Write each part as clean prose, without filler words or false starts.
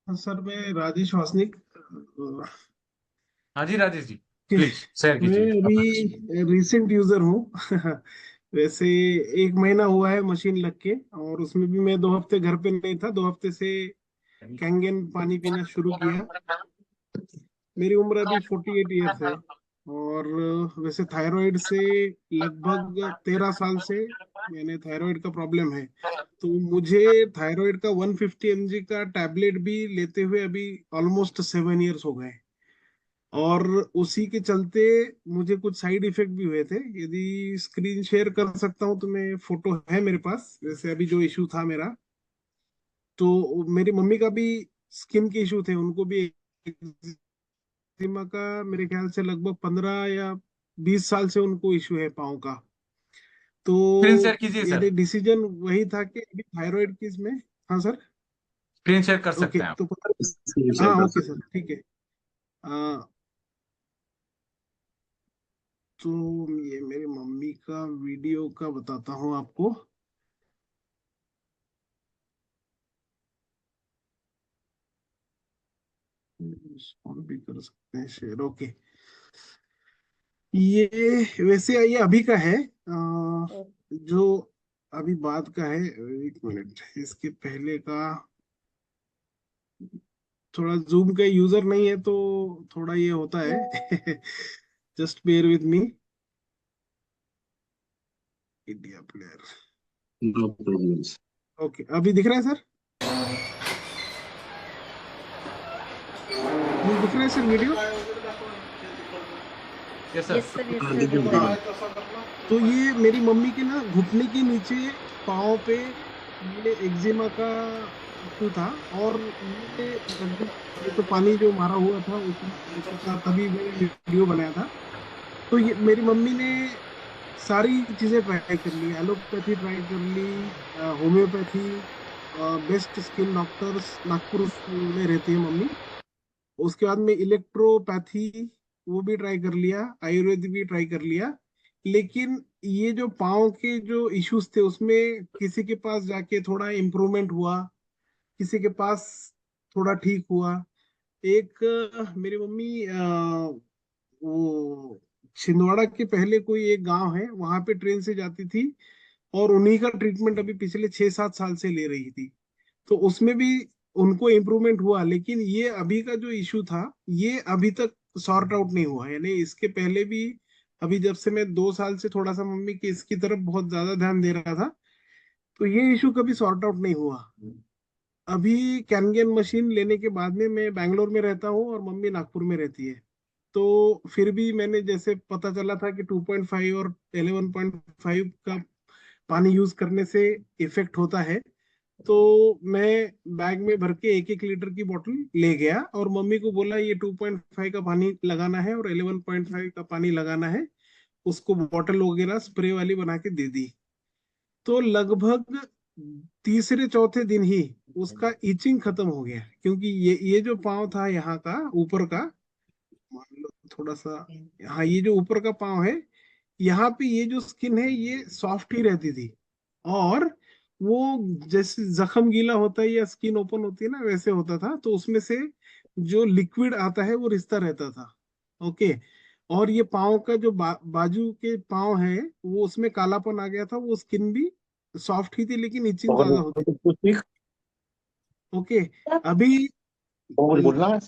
Sir मैं राजेश वासनिक हाँ जी राजेश जी, के प्लीज शेयर मैं कीजिए अपना एक्सपीरियंस। अभी रिसेंट यूजर हूँ। वैसे 1 महीना हुआ है मशीन लग के, और उसमें भी मैं 2 हफ्ते घर पे नहीं था। 2 हफ्ते से कैंगन पानी पीना शुरू किया। मेरी उम्र अभी 48 ईयर्स है। और वैसे थायराइड से लगभग 13 साल से मैंने थायराइड का प्रॉब्लम है। तो मुझे थायराइड का 150 mg का टैबलेट भी लेते हुए अभी ऑलमोस्ट 7 ईयर्स हो गए। और उसी के चलते मुझे कुछ साइड इफेक्ट भी हुए थे। यदि स्क्रीन शेयर कर सकता हूँ तो मैं, फोटो है मेरे पास, वैसे अभी जो इशू था मेरा, तो मेरी मम्मी का भी स्किन के इशू थे, उनको भी एक्जिमा का मेरे ख्याल से लगभग 15 या 20 साल से उनको इशू है पाँव का। तो स्क्रीन शेयर कीजिए सर। यदि डिसीजन वही था कि अभी थायराइड की इसमें। हाँ सर। स्क्रीन शेयर कर ओके सकते हैं आप। तो हाँ ओके सर ठीक है। आ, तो ये मेरी मम्मी का वीडियो का बताता हूँ आपको। रिस्पॉन्ड भी कर सकते हैं, शेयर, ओके। ये वैसे ये अभी का है, जो अभी बाद का है। 1 मिनट, इसके पहले का थोड़ा जूम का यूजर नहीं है तो थोड़ा ये होता है। Just bear with me. India player. No problems. Okay, अभी दिख रहा है सर? ये दिख रहा है sir video? Yes sir. Yes sir, yes हाँ सर, दीदी दिख रहा दीदी। है। तो ये मेरी मम्मी के ना घुटने के नीचे पाँव पे ये एक्जिमा का इशू था। और ये लगभग, ये तो पानी जो मारा हुआ था उसी का तभी मैंने वीडियो बनाया था। तो ये मेरी मम्मी ने सारी चीजें ट्राई कर ली, एलोपैथी ट्राई कर ली, homeopathy, best skin doctors Nagpur में रहती है मम्मी। उसके बाद में इलेक्ट्रोपैथी वो भी ट्राई कर लिया, आयुर्वेद भी ट्राई कर लिया। लेकिन ये जो पाँव के जो इश्यूज थे उसमें किसी के पास जाके थोड़ा इम्प्रूवमेंट हुआ, किसी के पास थोड़ा ठीक हुआ। एक मेरी मम्मी वो छिंदवाड़ा के पहले कोई एक गांव है, वहां पे ट्रेन से जाती थी। और उन्हीं का ट्रीटमेंट अभी पिछले 6-7 साल से ले रही थी। तो उसमें भी उनको इम्प्रूवमेंट हुआ। लेकिन ये अभी का जो इशू था, ये अभी तक सॉर्ट आउट नहीं हुआ। यानी इसके पहले भी, अभी जब से मैं 2 साल से थोड़ा सा मम्मी की इसकी तरफ बहुत ज्यादा ध्यान दे रहा था, तो ये इशू कभी सॉर्ट आउट नहीं हुआ। अभी कैनगन मशीन लेने के बाद में मैं बैंगलोर में रहता हूँ और मम्मी नागपुर में रहती है। तो फिर भी मैंने जैसे पता चला था कि 2.5 और 11.5 का पानी यूज करने से इफेक्ट होता है, तो मैं बैग में भर के 1-1 लीटर की बोतल ले गया और मम्मी को बोला ये 2.5 का पानी लगाना है और 11.5 का पानी लगाना है। उसको बोतल वगैरह स्प्रे वाली बना के दे दी। तो लगभग तीसरे चौथे दिन ही उसका इचिंग खत्म हो गया। क्योंकि ये जो पाँव था यहाँ का ऊपर का, मान लो थोड़ा सा, हाँ ये जो ऊपर का पाँव है, यहाँ पे ये जो स्किन है ये सॉफ्ट ही रहती थी। और वो जैसे जख्म गीला होता है या स्किन ओपन होती है ना, वैसे होता था। तो उसमें से जो लिक्विड आता है वो रिसता रहता था। ओके। और ये पाँव का जो बाजू के पाँव है, वो उसमें कालापन आ गया था। वो स्किन भी सॉफ्ट ही थी लेकिन इचिंग और ज्यादा होती। कुछ ठीक। ओके। अभी और कुछ बोलना है।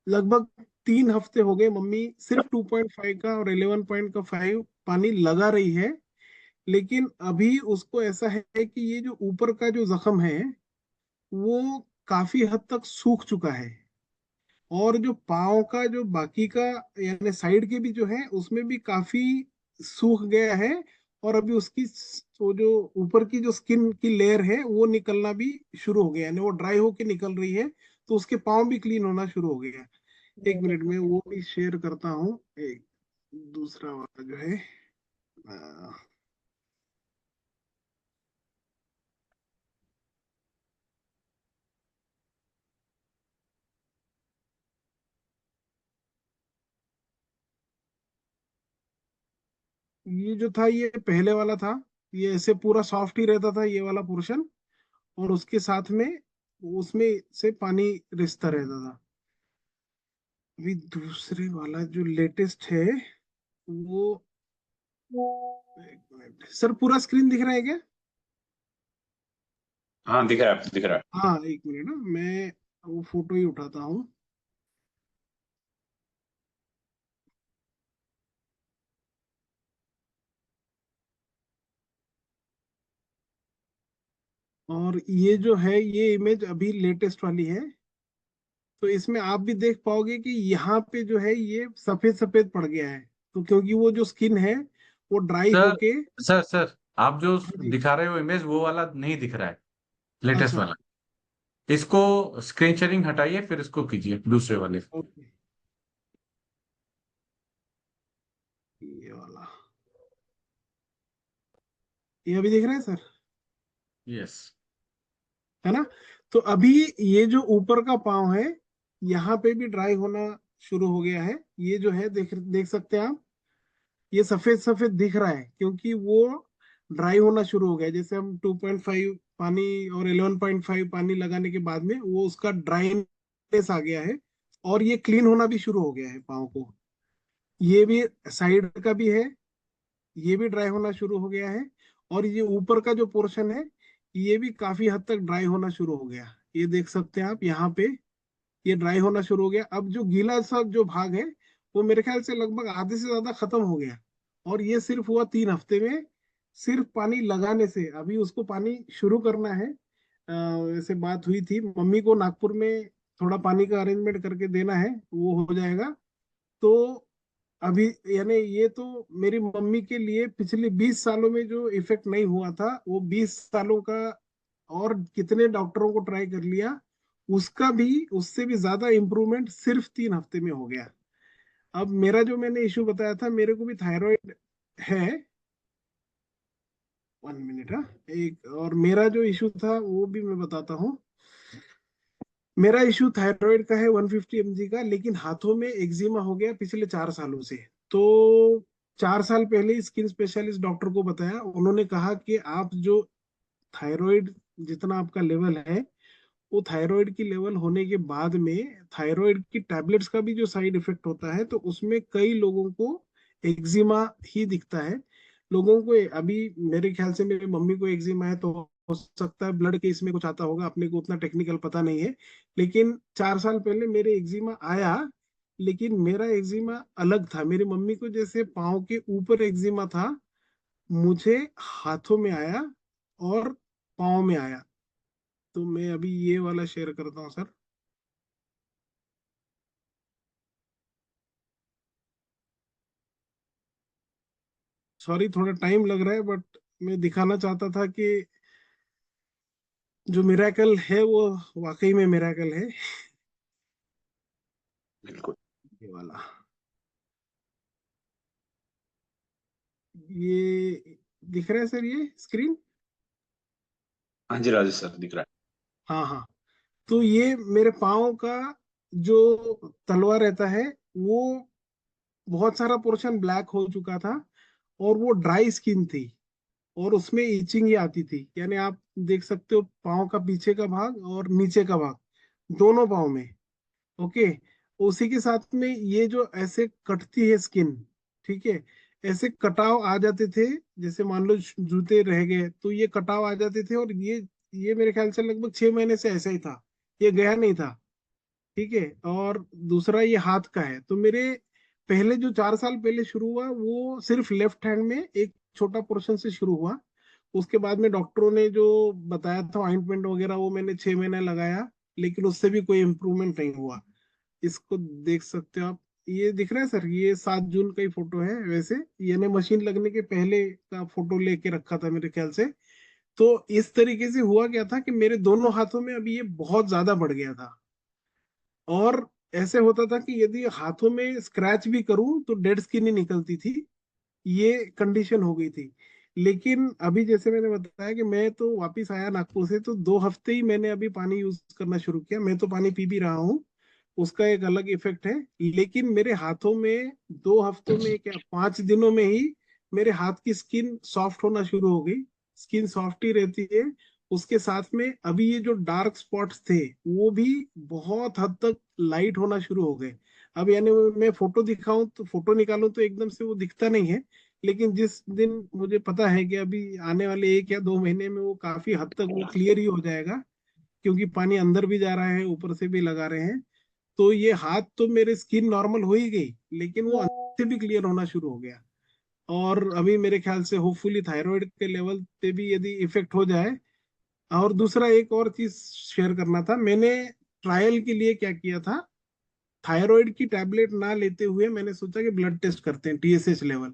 लगभग 3 हफ्ते हो गए मम्मी सिर्फ 2.5 का और 11.5 पानी लगा रही है। लेकिन अभी उसको ऐसा है कि ये जो ऊपर का जो जख्म है वो काफी हद तक सूख चुका है। और जो पाँव का जो बाकी का, यानी साइड के भी जो है उसमें भी काफी सूख गया है। और अभी उसकी वो जो ऊपर की जो स्किन की लेयर है वो निकलना भी शुरू हो गया, यानी वो ड्राई होके निकल रही है। तो उसके पाँव भी क्लीन होना शुरू हो गया। 1 मिनट में वो भी शेयर करता हूँ। एक दूसरा वाला जो है, अ, ये जो था ये पहले वाला था। ये ऐसे पूरा सॉफ्ट ही रहता था ये वाला पोर्शन। और उसके साथ में उसमें से पानी रिसता रहता था। अभी दूसरे वाला जो लेटेस्ट है वो, एक मिनट सर, पूरा स्क्रीन दिख रहा है क्या? हाँ दिख रहा है, दिख रहा है। हाँ एक मिनट ना, मैं वो फोटो ही उठाता हूँ। और ये जो है ये इमेज अभी लेटेस्ट वाली है। तो इसमें आप भी देख पाओगे कि यहाँ पे जो है ये सफेद सफेद पड़ गया है। तो क्योंकि वो जो स्किन है वो ड्राई सर होके। सर सर आप जो हाँ जी। दिखा रहे हो इमेज, वो वाला नहीं दिख रहा है, लेटेस्ट अच्छा। वाला। इसको स्क्रीन शेयरिंग हटाइए, फिर इसको कीजिए दूसरे वाले। ओके, ये वाला, ये अभी दिख रहा है सर? यस। है ना? तो अभी ये जो ऊपर का पाँव है यहाँ पे भी ड्राई होना शुरू हो गया है। ये जो है देख देख सकते हैं आप, ये सफेद सफेद दिख रहा है क्योंकि वो ड्राई होना शुरू हो गया। जैसे हम 2.5 पानी और 11.5 पानी लगाने के बाद में वो उसका ड्राइनेस आ गया है। और ये क्लीन होना भी शुरू हो गया है पाँव को। ये भी साइड का भी है, ये भी ड्राई होना शुरू हो गया है। और ये ऊपर का जो पोर्शन है ये भी काफी हद तक ड्राई होना शुरू हो गया। ये देख सकते हैं आप यहाँ पे, ये ड्राई होना शुरू हो गया। अब जो गीला सा जो भाग है वो मेरे ख्याल से लगभग आधे से ज्यादा खत्म हो गया। और ये सिर्फ हुआ 3 हफ्ते में, सिर्फ पानी लगाने से। अभी उसको पानी शुरू करना है। वैसे बात हुई थी मम्मी को, नागपुर में थोड़ा पानी का अरेंजमेंट करके देना है, वो हो जाएगा। तो अभी यानी ये तो मेरी मम्मी के लिए पिछले 20 सालों में जो इफेक्ट नहीं हुआ था वो 20 सालों का, और कितने डॉक्टरों को ट्राई कर लिया, उसका भी, उससे भी ज्यादा इम्प्रूवमेंट सिर्फ 3 हफ्ते में हो गया। अब मेरा जो मैंने इशू बताया था, मेरे को भी थायराइड है। 1 मिनट, हाँ। एक और मेरा जो इशू था वो भी मैं बताता हूँ। मेरा इशू थायराइड का है 150 mg का, लेकिन हाथों में एक्जिमा हो गया पिछले 4 सालों से। तो 4 साल पहले स्किन स्पेशलिस्ट डॉक्टर को बताया, उन्होंने कहा कि आप जो थायराइड, जितना आपका लेवल है, वो थायराइड की लेवल होने के बाद में थायराइड की टैबलेट्स का भी जो साइड इफेक्ट होता है, तो उसमें कई लोगों को एक्जिमा ही दिखता है। लोगों को अभी मेरे ख्याल से मेरी मम्मी को एक्जिमा है, तो हो सकता है ब्लड केस में कुछ आता होगा, अपने को उतना टेक्निकल पता नहीं है। लेकिन 4 साल पहले मेरे एक्जिमा आया, लेकिन मेरा एक्जिमा अलग था। मेरी मम्मी को जैसे पाँव के ऊपर एक्जिमा था, मुझे हाथों में आया और पाँव में आया। तो मैं अभी ये वाला शेयर करता हूँ सर। सॉरी थोड़ा टाइम लग रहा है, बट मैं दिखाना चाहता था कि जो मिराकल है वो वाकई में मिराकल है। बिल्कुल। ये वाला, ये दिख रहा है सर ये स्क्रीन? हाँ जी राजेश सर, दिख रहा हाँ हाँ। तो ये मेरे पाँव का जो तलवा रहता है वो बहुत सारा पोर्शन ब्लैक हो चुका था, और वो ड्राई स्किन थी, और उसमें इचिंग ही आती थी। यानी आप देख सकते हो पाँव का पीछे का भाग और नीचे का भाग, दोनों पाँव में। ओके। उसी के साथ में ये जो ऐसे कटती है स्किन, ठीक है, ऐसे कटाव आ जाते थे। जैसे मान लो जूते रह गए तो ये कटाव आ जाते थे, और ये मेरे ख्याल से लगभग 6 महीने से ऐसा ही था, ये गया नहीं था। ठीक है। और दूसरा ये हाथ का है। तो मेरे पहले जो 4 साल पहले शुरू हुआ वो सिर्फ लेफ्ट हैंड में एक छोटा पोर्शन से शुरू हुआ। उसके बाद में डॉक्टरों ने जो बताया था ऑइंटमेंट वगैरह, वो मैंने 6 महीने लगाया, लेकिन उससे भी कोई इम्प्रूवमेंट नहीं हुआ। इसको देख सकते हो आप, ये दिख रहा है सर, ये 7 जून का ही फोटो है। वैसे यानी मशीन लगने के पहले का फोटो लेके रखा था मेरे ख्याल से। तो इस तरीके से हुआ क्या था कि मेरे दोनों हाथों में अभी ये बहुत ज्यादा बढ़ गया था। और ऐसे होता था कि यदि हाथों में स्क्रैच भी करूं तो डेड स्किन ही निकलती थी। ये कंडीशन हो गई थी। लेकिन अभी जैसे मैंने बताया कि मैं तो वापिस आया नागपुर से, तो 2 हफ्ते ही मैंने अभी पानी यूज करना शुरू किया। मैं तो पानी पी भी रहा हूँ, उसका एक अलग इफेक्ट है। लेकिन मेरे हाथों में 2 हफ्तों में, क्या 5 दिनों में ही मेरे हाथ की स्किन सॉफ्ट होना शुरू हो गई। स्किन सॉफ्ट ही रहती है, उसके साथ में अभी ये जो डार्क स्पॉट्स थे वो भी बहुत हद तक लाइट होना शुरू हो गए। अब यानी मैं फोटो दिखाऊं तो फोटो निकालूं तो एकदम से वो दिखता नहीं है, लेकिन जिस दिन मुझे पता है कि अभी आने वाले 1 या 2 महीने में वो काफी हद तक वो क्लियर ही हो जाएगा, क्योंकि पानी अंदर भी जा रहा है ऊपर से भी लगा रहे हैं। तो ये हाथ तो मेरे स्किन नॉर्मल हो ही गई, लेकिन वो अंदर से भी क्लियर होना शुरू हो गया। और अभी मेरे ख्याल से होपफुली थायराइड के लेवल पे भी यदि इफेक्ट हो जाए। और दूसरा एक और चीज शेयर करना था, मैंने ट्रायल के लिए क्या किया था, थायराइड की टैबलेट ना लेते हुए मैंने सोचा कि ब्लड टेस्ट करते हैं टीएसएच लेवल।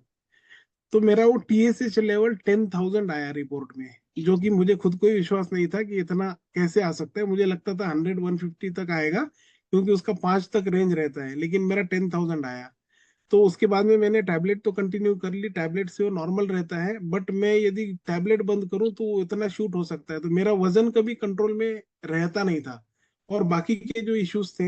तो मेरा वो टीएसएच लेवल 10,000 आया रिपोर्ट में, जो कि मुझे खुद को ही विश्वास नहीं था कि इतना कैसे आ सकता है। मुझे लगता था 100-150 तक आएगा, क्योंकि उसका 5 तक रेंज रहता है, लेकिन मेरा 10,000 आया। तो उसके बाद में मैंने टैबलेट तो कंटिन्यू कर ली, टैबलेट से वो नॉर्मल रहता है, बट मैं यदि टैबलेट बंद करूं तो वो इतना शूट हो सकता है। तो मेरा वजन कभी कंट्रोल में रहता नहीं था, और बाकी के जो इश्यूज थे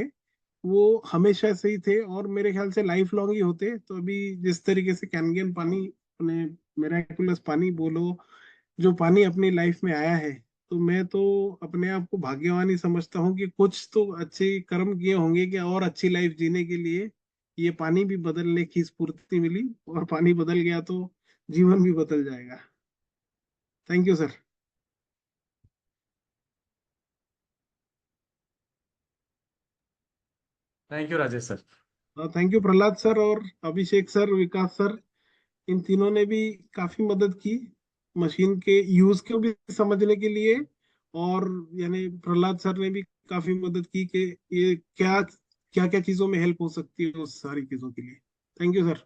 वो हमेशा से ही थे, और मेरे ख्याल से लाइफ लॉन्ग ही होते। तो अभी जिस तरीके से कैनगन पानी, अपने मेराकुलस पानी बोलो, जो पानी अपनी लाइफ में आया है, तो मैं तो अपने आप को भाग्यवान ही समझता हूँ कि कुछ तो अच्छे कर्म किए होंगे कि और अच्छी लाइफ जीने के लिए ये पानी भी बदलने की स्फूर्ति मिली। और पानी बदल गया तो जीवन भी बदल जाएगा। Thank you sir. Thank you Rajesh sir. Thank you Prahlad sir और अभिषेक सर, विकास सर, इन तीनों ने भी काफी मदद की मशीन के यूज को भी समझने के लिए। और यानी प्रहलाद सर ने भी काफी मदद की कि ये क्या क्या क्या चीजों में हेल्प हो सकती है उस सारी चीजों के लिए। Thank you sir.